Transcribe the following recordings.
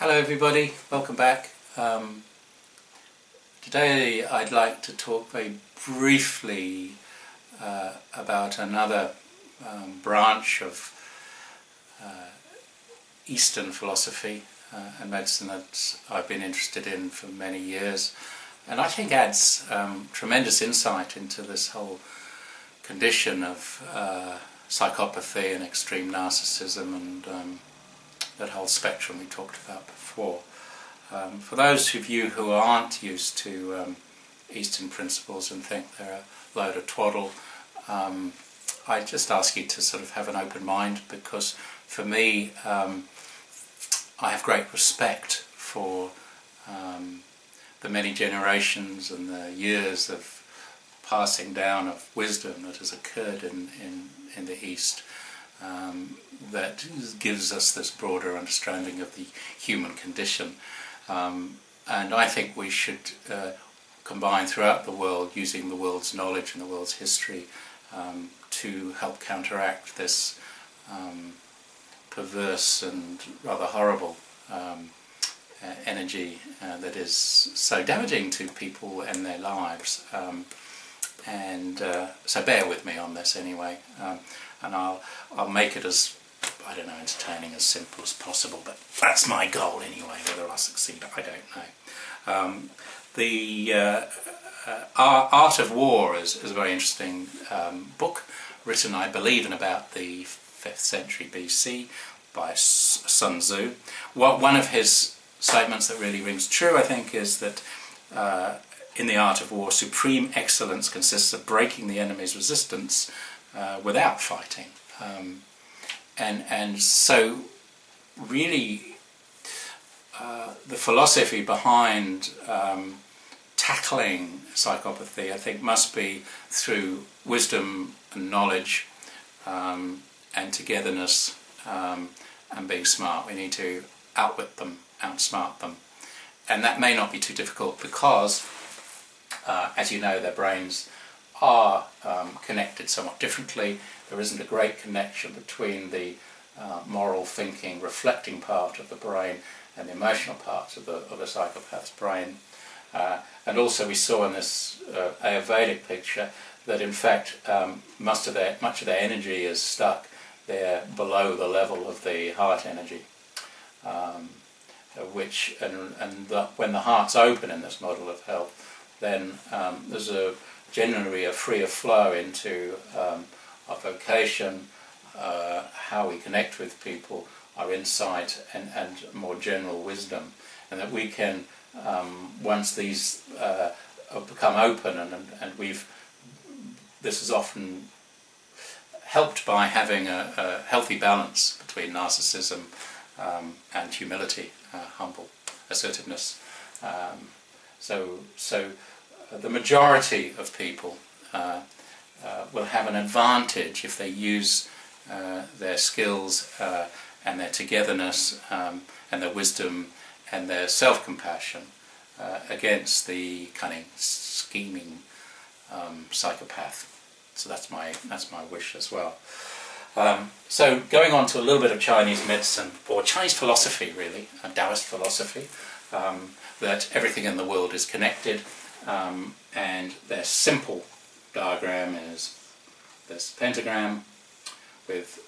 Hello everybody, welcome back. Today I'd like to talk very briefly about another branch of Eastern philosophy and medicine that I've been interested in for many years, and I think adds tremendous insight into this whole condition of psychopathy and extreme narcissism and that whole spectrum we talked about before. For those of you who aren't used to Eastern principles and think they're a load of twaddle, I just ask you to sort of have an open mind, because for me I have great respect for the many generations and the years of passing down of wisdom that has occurred in the East, that gives us this broader understanding of the human condition. And I think we should combine throughout the world, using the world's knowledge and the world's history to help counteract this perverse and rather horrible energy that is so damaging to people and their lives. So bear with me on this anyway, and I'll make it as, I don't know, entertaining, as simple as possible, but that's my goal anyway. Whether I'll succeed, I don't know. The Art of War is a very interesting book, written, I believe, in about the 5th century BC by Sun Tzu. One of his statements that really rings true, I think, is that in the art of war, supreme excellence consists of breaking the enemy's resistance without fighting. And so really the philosophy behind tackling psychopathy, I think, must be through wisdom and knowledge and togetherness and being smart. We need to outwit them, outsmart them. And that may not be too difficult because, as you know, their brains are connected somewhat differently. There isn't a great connection between the moral thinking, reflecting part of the brain and the emotional parts of the psychopath's brain. And also we saw in this Ayurvedic picture that in fact much of their energy is stuck there below the level of the heart energy. When the heart's open in this model of health, then there's generally a freer flow into our vocation, how we connect with people, our insight and more general wisdom, and that we can, once these become open, and this is often helped by having a healthy balance between narcissism and humility, humble assertiveness. So the majority of people will have an advantage if they use their skills and their togetherness and their wisdom and their self-compassion against the cunning, scheming psychopath. So that's my wish as well. So going on to a little bit of Chinese medicine, or Chinese philosophy really, Taoist philosophy, that everything in the world is connected, and their simple diagram is this pentagram with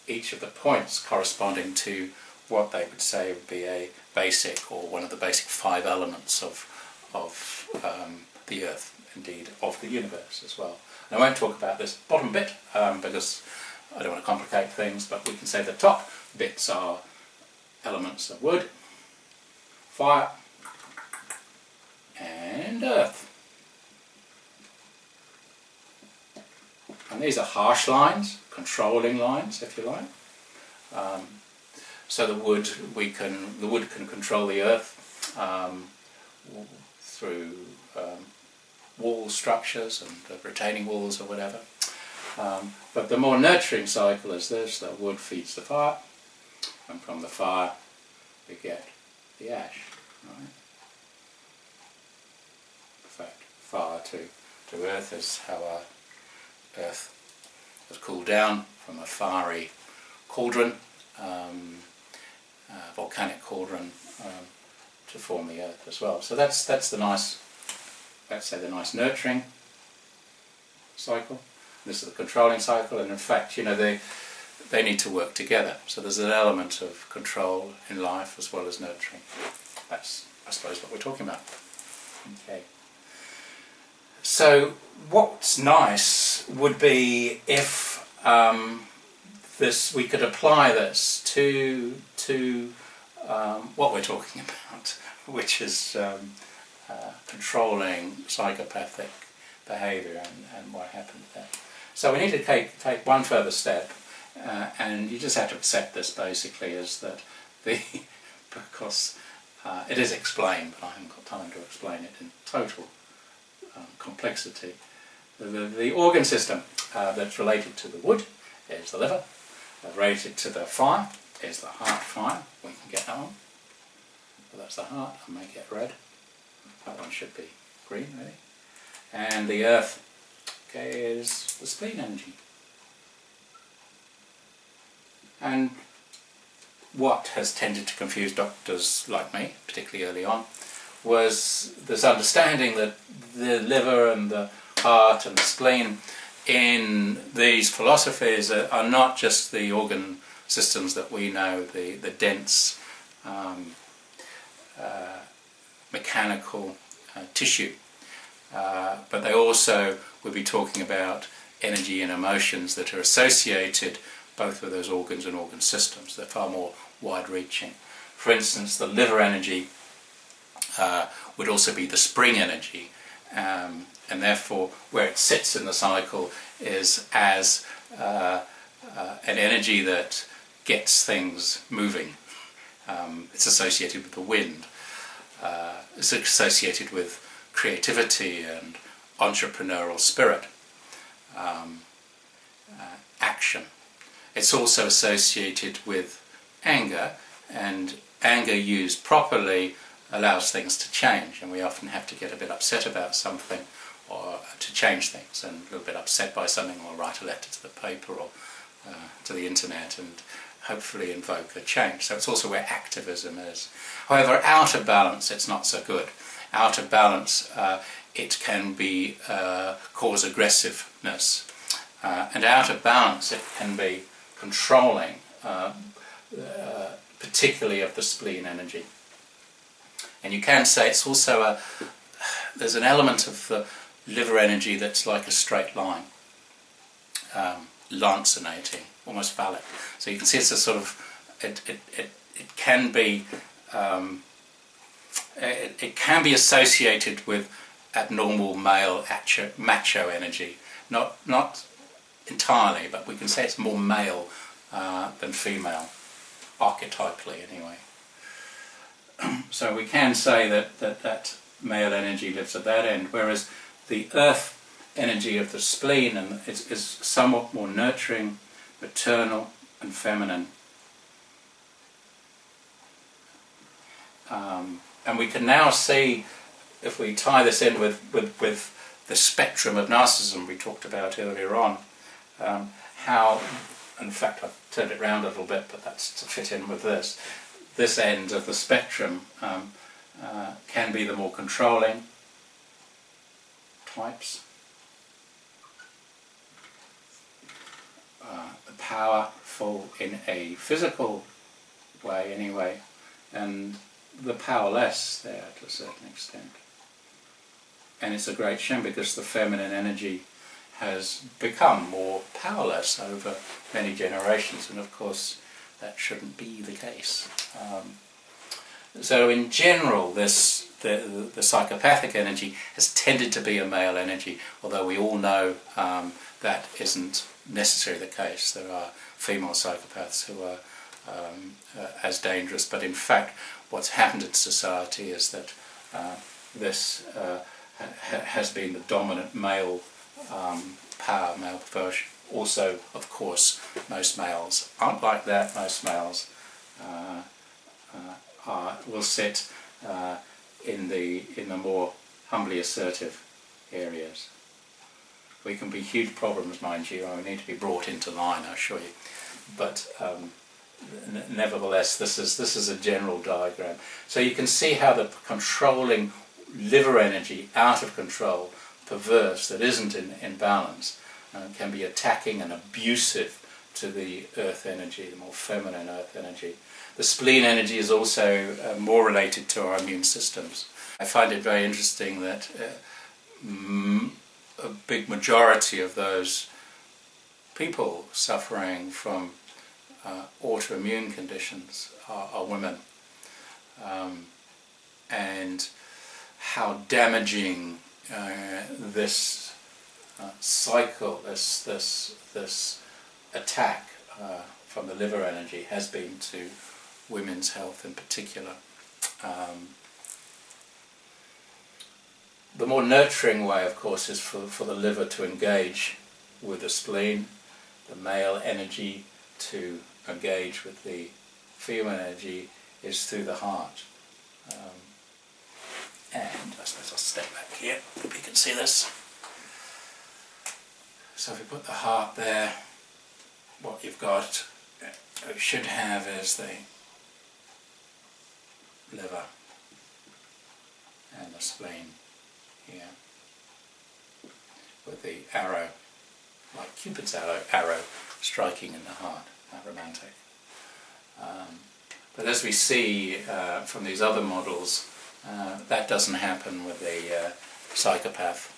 each of the points corresponding to what they would say would be a basic, or one of the basic 5 elements of the earth, indeed of the universe as well. And I won't talk about this bottom bit because I don't want to complicate things, but we can say the top bits are elements of wood, fire and earth. And these are harsh lines, controlling lines, if you like. So the wood can control the earth through wall structures and retaining walls or whatever. But the more nurturing cycle is this: the wood feeds the fire, and from the fire we get the ash. Right? In fact, fire to earth is how our earth has cooled down from a fiery cauldron, volcanic cauldron to form the earth as well. So that's the nice, let's say, the nice nurturing cycle. This is the controlling cycle, and in fact, you know, they need to work together. So there's an element of control in life as well as nurturing. That's, I suppose, what we're talking about. Okay. So what's nice would be if we could apply this to what we're talking about, which is controlling psychopathic behaviour and what happened there. So we need to take one further step, and you just have to accept this basically, is that because it is explained, but I haven't got time to explain it in total complexity. The organ system that's related to the wood is the liver, related to the fire is the heart fire. We can get that one. So that's the heart. I make it red. That one should be green, really. And the earth, okay, is the spleen energy. And what has tended to confuse doctors like me, particularly early on, was this understanding that the liver and the heart and the spleen in these philosophies are not just the organ systems that we know, the dense mechanical tissue, but they also would be talking about energy and emotions that are associated both with those organs and organ systems. They're far more wide-reaching. For instance, the liver energy would also be the spring energy, and therefore where it sits in the cycle is as an energy that gets things moving. It's associated with the wind. It's associated with creativity and entrepreneurial spirit, action. It's also associated with anger, and anger used properly allows things to change, and we often have to get a bit upset about something or to change things, and a little bit upset by something, or write a letter to the paper or to the internet and hopefully invoke a change. So it's also where activism is. However, out of balance it's not so good. Out of balance it can be cause aggressiveness, and out of balance it can be controlling, particularly of the spleen energy. And you can say it's also there's an element of the liver energy that's like a straight line, lancinating, almost phallic. So you can see it's a sort of, it can be it can be associated with abnormal male macho energy, not entirely, but we can say it's more male than female, archetypally anyway. So we can say that male energy lives at that end, whereas the earth energy of the spleen is somewhat more nurturing, maternal and feminine. And we can now see, if we tie this in with the spectrum of narcissism we talked about earlier on, how, in fact I've turned it round a little bit, but that's to fit in with this end of the spectrum can be the more controlling types, the powerful in a physical way anyway, and the powerless there to a certain extent. And it's a great shame because the feminine energy has become more powerless over many generations, and of course that shouldn't be the case. So in general the psychopathic energy has tended to be a male energy, although we all know that isn't necessarily the case. There are female psychopaths who are as dangerous, but in fact what's happened in society is that this has been the dominant male power, male version. Also, of course, most males aren't like that. Most males will sit in the more humbly assertive areas. We can be huge problems, mind you, and we need to be brought into line, I assure you. But nevertheless, this is a general diagram. So you can see how the controlling liver energy, out of control, perverse, that isn't in balance, can be attacking and abusive to the earth energy, the more feminine earth energy. The spleen energy is also more related to our immune systems. I find it very interesting that a big majority of those people suffering from autoimmune conditions are women, and how damaging this cycle, this attack from the liver energy has been to women's health in particular. The more nurturing way, of course, is for the liver to engage with the spleen, the male energy to engage with the female energy is through the heart. And I suppose I'll step back here, if you can see this. So if we put the heart there, what you've got, you should have is the liver and the spleen here, with the arrow, like Cupid's arrow striking in the heart. How romantic. But as we see from these other models, that doesn't happen with the psychopath,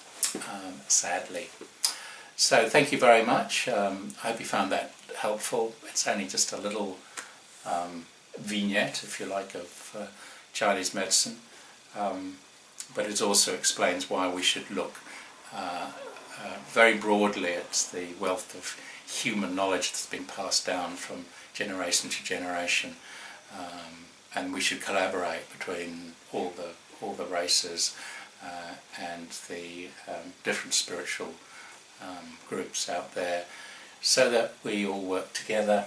sadly. So thank you very much. I hope you found that helpful. It's only just a little vignette, if you like, of Chinese medicine, but it also explains why we should look very broadly at the wealth of human knowledge that's been passed down from generation to generation, and we should collaborate between all the races and the different spiritual groups out there, so that we all work together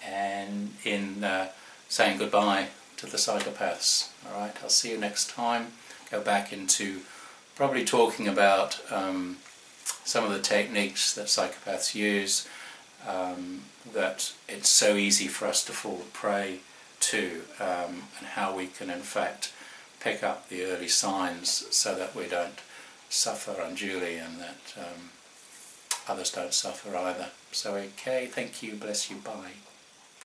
and in saying goodbye to the psychopaths. All right, I'll see you next time. Go back into probably talking about some of the techniques that psychopaths use, that it's so easy for us to fall prey to, and how we can in fact pick up the early signs so that we don't suffer unduly and that others don't suffer either. So okay, thank you, bless you, bye.